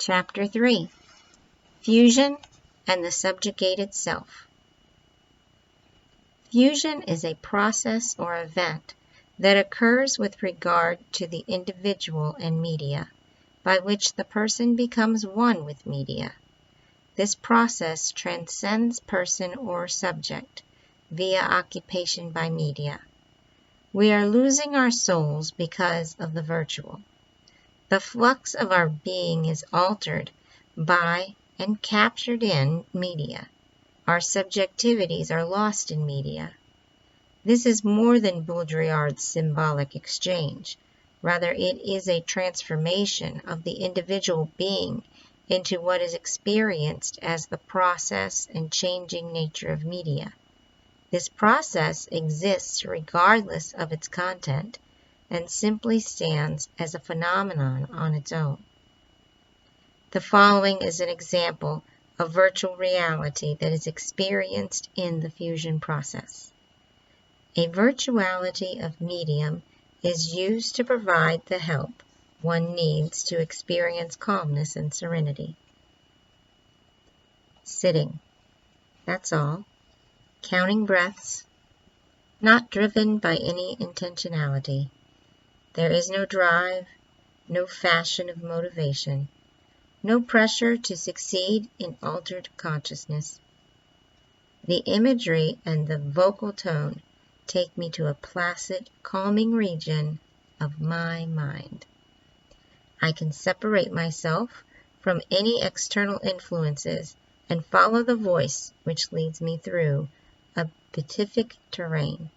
Chapter 3. Fusion and the subjugated self. Fusion is a process or event that occurs with regard to the individual and media, by which the person becomes one with media. This process transcends person or subject via occupation by media. We are losing our souls because of the virtual. The flux of our being is altered by and captured in media. Our subjectivities are lost in media. This is more than Baudrillard's symbolic exchange. Rather, it is a transformation of the individual being into what is experienced as the process and changing nature of media. This process exists regardless of its content and simply stands as a phenomenon on its own. The following is an example of virtual reality that is experienced in the fusion process. A virtuality of medium is used to provide the help one needs to experience calmness and serenity. Sitting. That's all. Counting breaths. Not driven by any intentionality. There is no drive, no fashion of motivation, no pressure to succeed in altered consciousness. The imagery and the vocal tone take me to a placid, calming region of my mind. I can separate myself from any external influences and follow the voice which leads me through a beatific terrain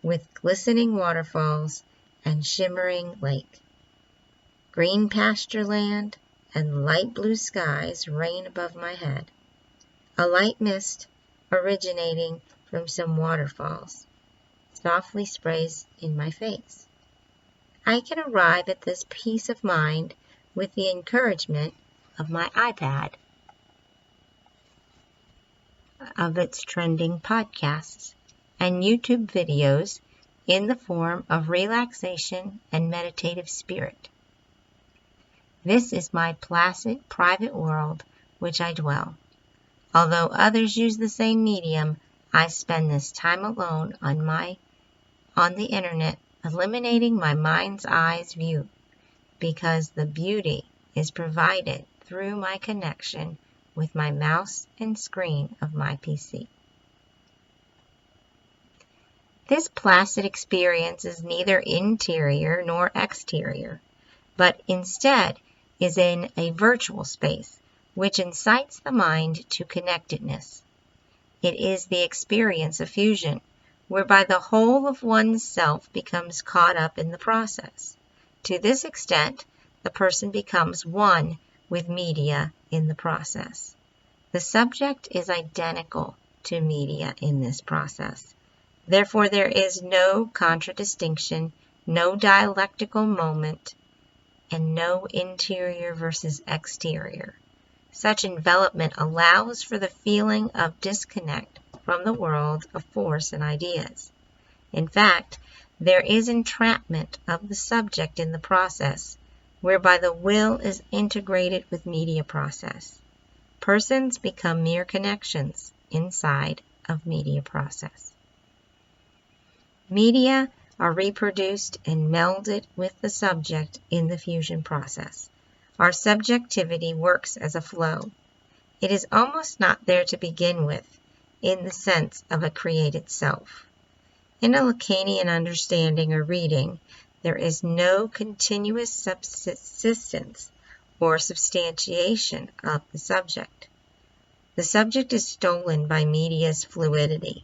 with glistening waterfalls and shimmering lake. Green pasture land and light blue skies reign above my head. A light mist originating from some waterfalls softly sprays in my face. I can arrive at this peace of mind with the encouragement of my iPad, of its trending podcasts and YouTube videos in the form of relaxation and meditative spirit. This is my placid, private world which I dwell. Although others use the same medium, I spend this time alone on the internet, eliminating my mind's eye's view, because the beauty is provided through my connection with my mouse and screen of my PC. This placid experience is neither interior nor exterior, but instead is in a virtual space, which incites the mind to connectedness. It is the experience of fusion, whereby the whole of one's self becomes caught up in the process. To this extent, the person becomes one with media in the process. The subject is identical to media in this process. Therefore, there is no contradistinction, no dialectical moment, and no interior versus exterior. Such envelopment allows for the feeling of disconnect from the world of force and ideas. In fact, there is entrapment of the subject in the process, whereby the will is integrated with media process. Persons become mere connections inside of media process. Media are reproduced and melded with the subject in the fusion process. Our subjectivity works as a flow. It is almost not there to begin with, in the sense of a created self. In a Lacanian understanding or reading, there is no continuous subsistence or substantiation of the subject. The subject is stolen by media's fluidity.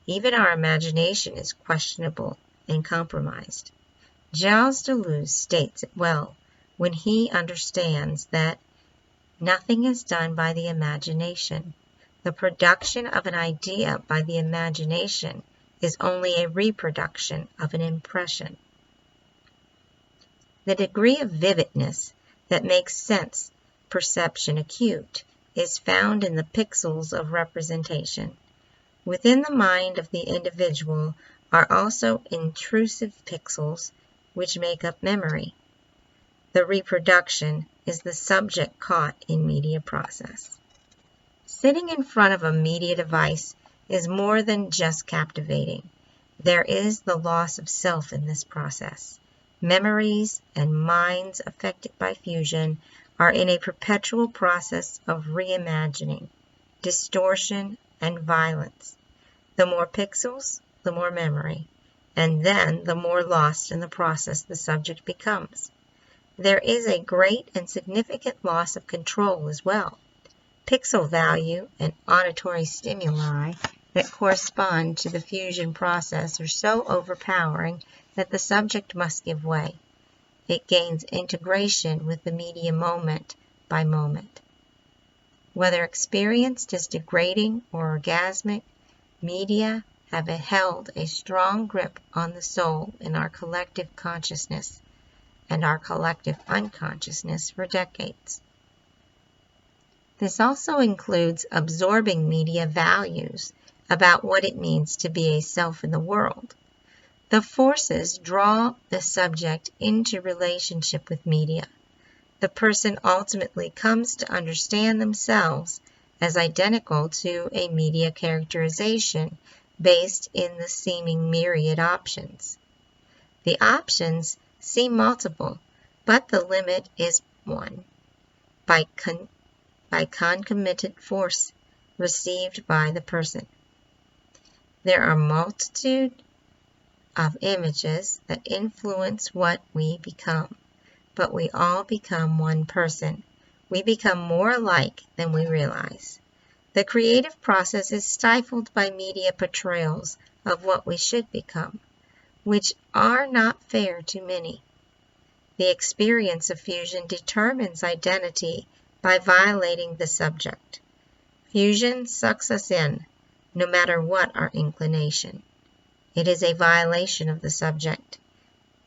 Even our imagination is questionable and compromised. Gilles Deleuze states it well when he understands that nothing is done by the imagination. The production of an idea by the imagination is only a reproduction of an impression. The degree of vividness that makes sense perception acute is found in the pixels of representation. Within the mind of the individual are also intrusive pixels which make up memory. The reproduction is the subject caught in media process. Sitting in front of a media device is more than just captivating. There is the loss of self in this process. Memories and minds affected by fusion are in a perpetual process of reimagining, distortion, and violence. The more pixels, the more memory, and then the more lost in the process the subject becomes. There is a great and significant loss of control as well. Pixel value and auditory stimuli that correspond to the fusion process are so overpowering that the subject must give way. It gains integration with the media moment by moment. Whether experienced as degrading or orgasmic, media have held a strong grip on the soul in our collective consciousness and our collective unconsciousness for decades. This also includes absorbing media values about what it means to be a self in the world. The forces draw the subject into relationship with media. The person ultimately comes to understand themselves as identical to a media characterization based in the seeming myriad options. The options seem multiple, but the limit is one, by concomitant force received by the person. There are a multitude of images that influence what we become, but we all become one person. We become more alike than we realize. The creative process is stifled by media portrayals of what we should become, which are not fair to many. The experience of fusion determines identity by violating the subject. Fusion sucks us in, no matter what our inclination. It is a violation of the subject.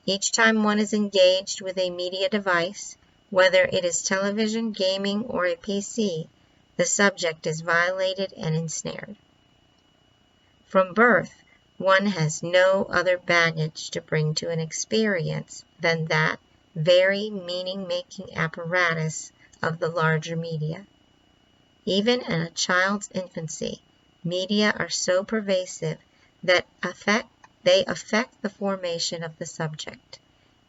Each time one is engaged with a media device, whether it is television, gaming, or a PC, the subject is violated and ensnared. From birth, one has no other baggage to bring to an experience than that very meaning-making apparatus of the larger media. Even in a child's infancy, media are so pervasive that they affect the formation of the subject.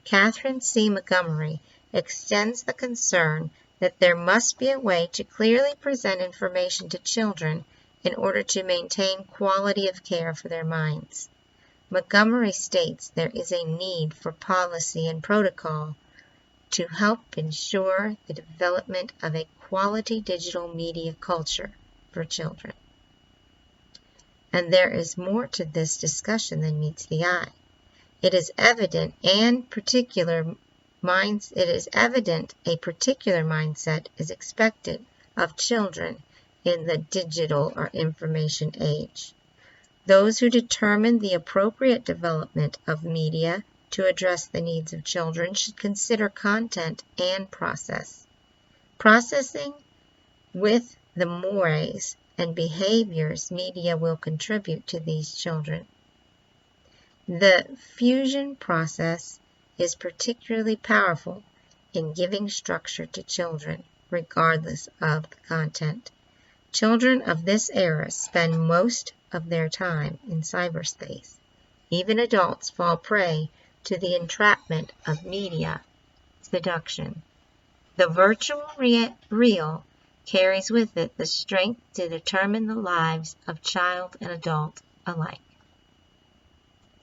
Catherine C. Montgomery extends the concern that there must be a way to clearly present information to children in order to maintain quality of care for their minds. Montgomery states there is a need for policy and protocol to help ensure the development of a quality digital media culture for children. And there is more to this discussion than meets the eye. It is evident a particular mindset is expected of children in the digital or information age. Those who determine the appropriate development of media to address the needs of children should consider content and processing with the mores and behaviors media will contribute to these children. The fusion process is particularly powerful in giving structure to children, regardless of the content. Children of this era spend most of their time in cyberspace. Even adults fall prey to the entrapment of media seduction. The virtual real carries with it the strength to determine the lives of child and adult alike.